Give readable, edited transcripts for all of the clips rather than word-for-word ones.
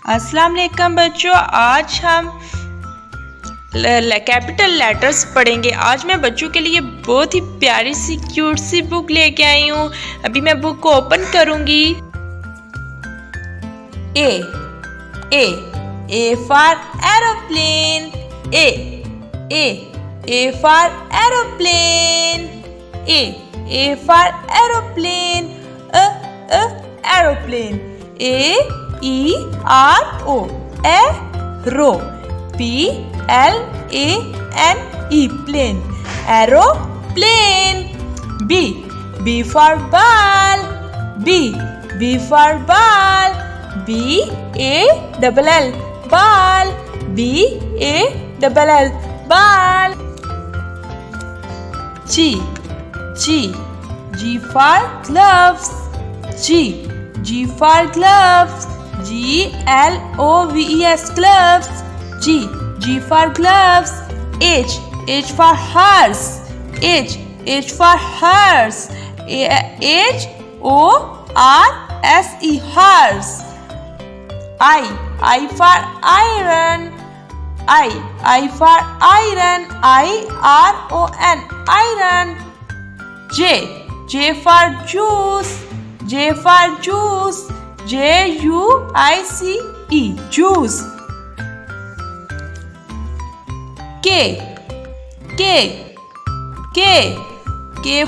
अस्सलाम वालेकुम बच्चों, आज हम कैपिटल लेटर्स पढ़ेंगे। आज मैं बच्चों के लिए बहुत ही प्यारी सी क्यूट सी बुक लेके आई हूँ। अभी मैं बुक को ओपन करूंगी। A for aeroplane. A for aeroplane. A for aeroplane. Aeroplane. ERO arrow. PLANE plane aeroplane। B for ball। B for ball। BALL ball। BALL ball। G for gloves। G for gloves। GLOVES gloves। G for gloves। H for horse। H for horse। HORSE horse। I for iron। I for iron। IRON iron। J for juice। J for juice। JUICE juice। K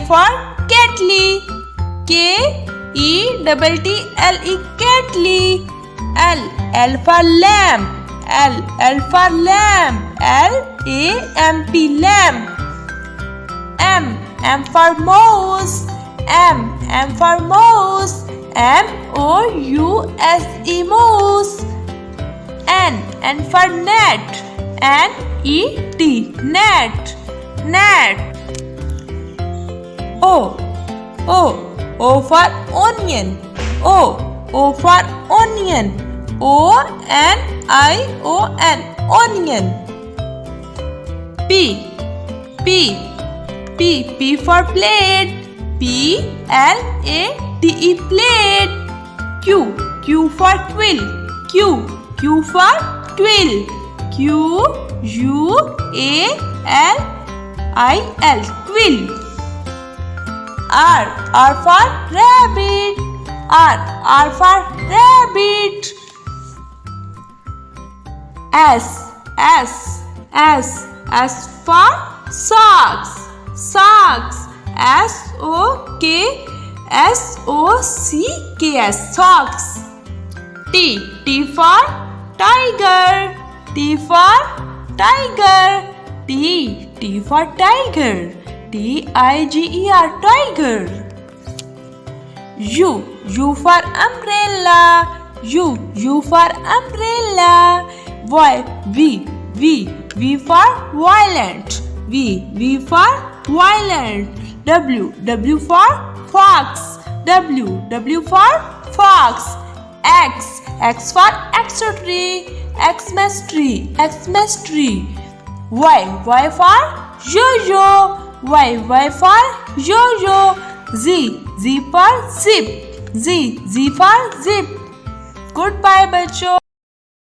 for kettle। KETTLE kettle। L for lamp। L for lamp। LAMP lamp। M for mouse। M for mouse। MOUSE mouse। N for net। NET net। O for onion। O for onion। ONION onion। P for plate। PLATE plate। Q for quill। Q for quill। QUALLIL quill। R for rabbit। R for rabbit। S for socks। SOCKS socks। T for tiger। T for tiger। T for tiger। TIGER tiger। U for umbrella। U for umbrella। V for violent। V for violent। W for fox। W for fox। X for Xmas tree। Y for yo-yo। Y for yo-yo। Z for zip। Z for zip। Goodbye बच्चों।